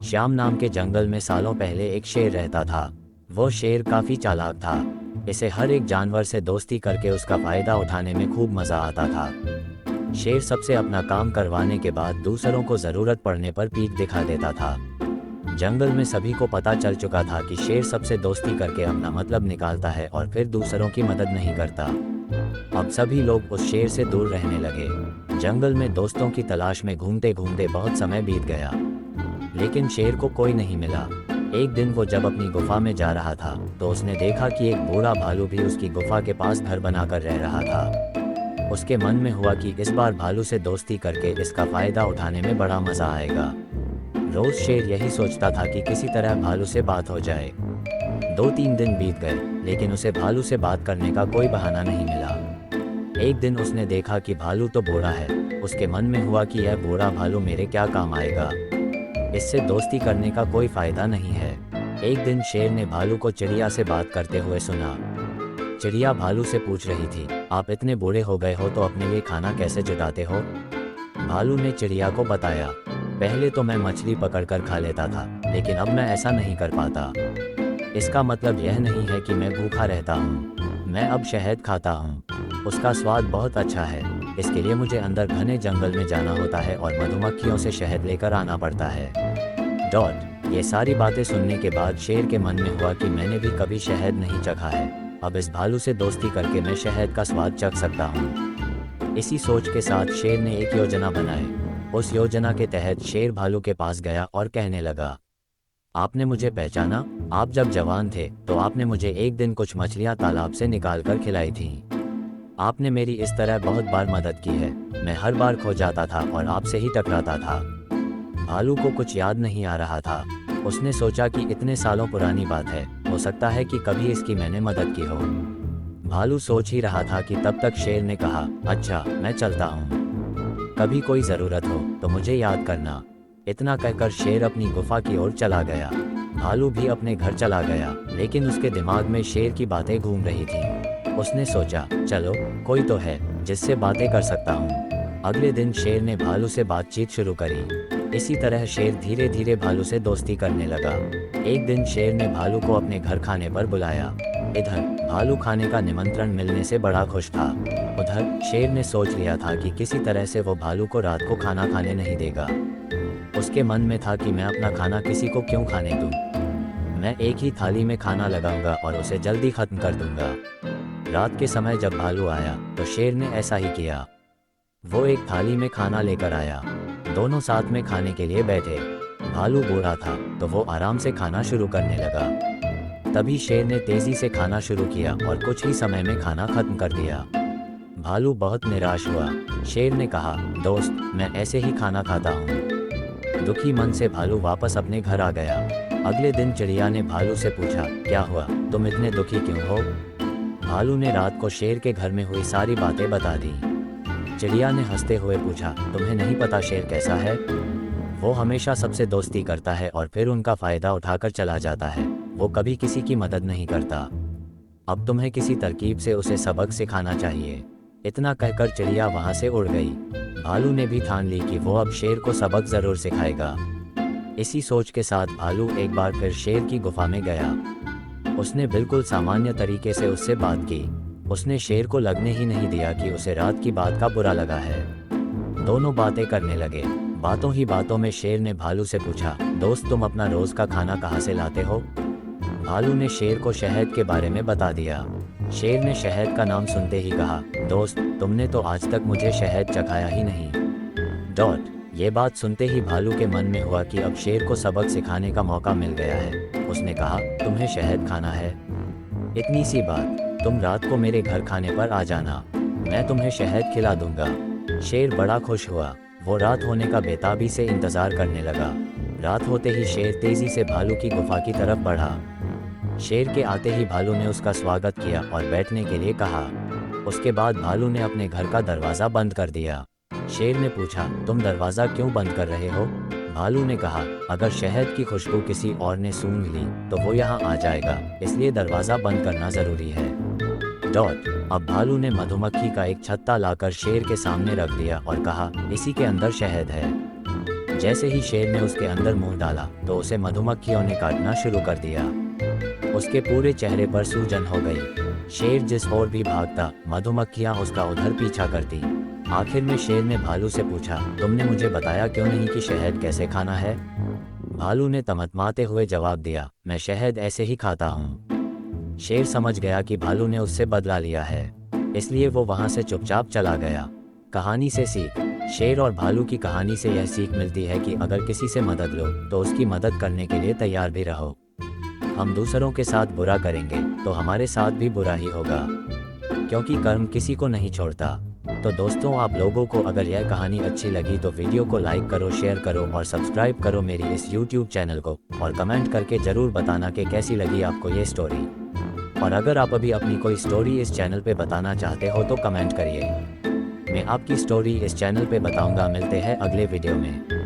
श्याम नाम के जंगल में सालों पहले एक शेर रहता था। वो शेर काफी चालाक था। इसे हर एक जानवर से दोस्ती करके उसका फायदा उठाने में खूब मजा आता था। शेर सबसे अपना काम करवाने के बाद दूसरों को जरूरत पड़ने पर पीठ दिखा देता था। जंगल में सभी को पता चल चुका था कि शेर सबसे दोस्ती करके अपना मतलब निकालता है और फिर दूसरों की मदद नहीं करता। अब सभी लोग उस शेर से दूर रहने लगे। जंगल में दोस्तों की तलाश में घूमते घूमते बहुत समय बीत गया, लेकिन शेर को कोई नहीं मिला। एक दिन वो जब अपनी गुफा में जा रहा था तो उसने देखा कि एक बूढ़ा भालू भी उसकी गुफा के पास घर बनाकर रह रहा था। उसके मन में हुआ कि इस बार भालू से दोस्ती करके इसका फायदा उठाने में बड़ा मजा आएगा। रोज शेर यही सोचता था कि किसी तरह भालू से बात हो जाए। 2-3 दिन बीत गए, लेकिन उसे भालू से बात करने का कोई बहाना नहीं मिला। एक दिन उसने देखा कि भालू तो बूढ़ा है। उसके मन में हुआ कि यह बूढ़ा भालू मेरे क्या काम आएगा, इससे दोस्ती करने का कोई फायदा नहीं है। एक दिन शेर ने भालू को चिड़िया से बात करते हुए सुना। चिड़िया भालू से पूछ रही थी, आप इतने बूढ़े हो गए हो तो अपने लिए खाना कैसे जुटाते हो? भालू ने चिड़िया को बताया, पहले तो मैं मछली पकड़कर खा लेता था, लेकिन अब मैं ऐसा नहीं कर पाता। इसका मतलब यह नहीं है कि मैं भूखा रहता हूँ। मैं अब शहद खाता हूँ। उसका स्वाद बहुत अच्छा है। इसके लिए मुझे अंदर घने जंगल में जाना होता है और मधुमक्खियों से शहद लेकर आना पड़ता है। ये सारी बातें सुनने के बाद शेर के मन में हुआ कि मैंने भी कभी शहद नहीं चखा है। अब इस भालू से दोस्ती करके मैं शहद का स्वाद चख सकता हूँ। इसी सोच के साथ शेर ने एक योजना बनाई। उस योजना के तहत शेर भालू के पास गया और कहने लगा, आपने मुझे पहचाना? आप जब जवान थे तो आपने मुझे एक दिन कुछ मछलियाँ तालाब से निकाल कर खिलाई थीं। आपने मेरी इस तरह बहुत बार मदद की है। मैं हर बार खो जाता था और आपसे ही टकराता था। भालू को कुछ याद नहीं आ रहा था। उसने सोचा कि इतने सालों पुरानी बात है, हो सकता है कि कभी इसकी मैंने मदद की हो। भालू सोच ही रहा था कि तब तक शेर ने कहा, अच्छा मैं चलता हूँ, कभी कोई ज़रूरत हो तो मुझे याद करना। इतना कहकर शेर अपनी गुफा की ओर चला गया। भालू भी अपने घर चला गया, लेकिन उसके दिमाग में शेर की बातें घूम रही थीं। उसने सोचा, चलो कोई तो है जिससे बातें कर सकता हूँ। अगले दिन शेर ने भालू से बातचीत शुरू करी। इसी तरह शेर धीरे धीरे भालू से दोस्ती करने लगा। एक दिन शेर ने भालू को अपने घर खाने पर बुलाया। इधर भालू खाने का निमंत्रण मिलने से बड़ा खुश था। उधर शेर ने सोच लिया था कि किसी तरह से वो भालू को रात को खाना खाने नहीं देगा। उसके मन में था कि मैं अपना खाना किसी को क्यों खाने दूं। मैं एक ही थाली में खाना लगाऊंगा और उसे जल्दी खत्म कर दूंगा। रात के समय जब भालू आया तो शेर ने ऐसा ही किया। वो एक थाली में खाना लेकर आया। दोनों साथ में खाने के लिए बैठे। भालू बूढ़ा था तो वो आराम से खाना शुरू करने लगा। तभी शेर ने तेजी से खाना शुरू किया और कुछ ही समय में खाना खत्म कर दिया। भालू बहुत निराश हुआ। शेर ने कहा, दोस्त मैं ऐसे ही खाना खाता हूँ। दुखी मन से भालू वापस अपने घर आ गया। अगले दिन चिड़िया ने भालू से पूछा, क्या हुआ, तुम इतने दुखी क्यों हो? भालू ने रात को शेर के घर में हुई सारी बातें बता दी। चिड़िया ने हंसते हुए पूछा, तुम्हें नहीं पता शेर कैसा है? वो हमेशा सबसे दोस्ती करता है और फिर उनका फायदा उठाकर चला जाता है। वो कभी किसी की मदद नहीं करता। अब तुम्हें किसी तरकीब से उसे सबक सिखाना चाहिए। इतना कहकर चिड़िया वहां से उड़ गई। भालू ने भी ठान ली कि वो अब शेर को सबक जरूर सिखाएगा। इसी सोच के साथ भालू एक बार फिर शेर की गुफा में गया। उसने बिल्कुल सामान्य तरीके से उससे बात की। उसने शेर को लगने ही नहीं दिया कि उसे रात की बात का बुरा लगा है। दोनों बातें करने लगे। बातों ही बातों में शेर ने भालू से पूछा, दोस्त तुम अपना रोज का खाना कहाँ से लाते हो? भालू ने शेर को शहद के बारे में बता दिया। शेर ने शहद का नाम सुनते ही कहा, दोस्त तुमने तो आज तक मुझे शहद चखाया ही नहीं। ये बात सुनते ही भालू के मन में हुआ कि अब शेर को सबक सिखाने का मौका मिल गया है। उसने कहा, तुम्हें शहद खाना है? इतनी सी बात, तुम रात को मेरे घर खाने पर आ जाना, मैं तुम्हें शहद खिला दूंगा। शेर बड़ा खुश हुआ। वो रात होने का बेताबी से इंतजार करने लगा। रात होते ही शेर तेजी से भालू की गुफा की तरफ बढ़ा। शेर के आते ही भालू ने उसका स्वागत किया और बैठने के लिए कहा। उसके बाद भालू ने अपने घर का दरवाज़ा बंद कर दिया। शेर ने पूछा, तुम दरवाज़ा क्यों बंद कर रहे हो? भालू ने कहा, अगर शहद की खुशबू किसी और ने सूंघ ली तो वो यहाँ आ जाएगा, इसलिए दरवाज़ा बंद करना ज़रूरी है। अब भालू ने मधुमक्खी का एक छत्ता लाकर शेर के सामने रख दिया और कहा, इसी के अंदर शहद है। जैसे ही शेर ने उसके अंदर मुंह डाला तो उसे मधुमक्खियों ने काटना शुरू कर दिया। उसके पूरे चेहरे पर सूजन हो गई। शेर जिस ओर भी भागता मधुमक्खियां उसका उधर पीछा करती। आखिर में शेर ने भालू से पूछा, तुमने मुझे बताया क्यों नहीं कि शहद कैसे खाना है? भालू ने तमतमाते हुए जवाब दिया, मैं शहद ऐसे ही खाता हूँ। शेर समझ गया कि भालू ने उससे बदला लिया है, इसलिए वो वहां से चुपचाप चला गया। कहानी से सीख। शेर और भालू की कहानी से यह सीख मिलती है कि अगर किसी से मदद लो तो उसकी मदद करने के लिए तैयार भी रहो। हम दूसरों के साथ बुरा करेंगे तो हमारे साथ भी बुरा ही होगा, क्योंकि कर्म किसी को नहीं छोड़ता। तो दोस्तों, आप लोगों को अगर यह कहानी अच्छी लगी तो वीडियो को लाइक करो, शेयर करो और सब्सक्राइब करो मेरी इस YouTube चैनल को, और कमेंट करके ज़रूर बताना कि कैसी लगी आपको ये स्टोरी। और अगर आप अभी अपनी कोई स्टोरी इस चैनल पे बताना चाहते हो तो कमेंट करिए, मैं आपकी स्टोरी इस चैनल पे बताऊंगा। मिलते हैं अगले वीडियो में।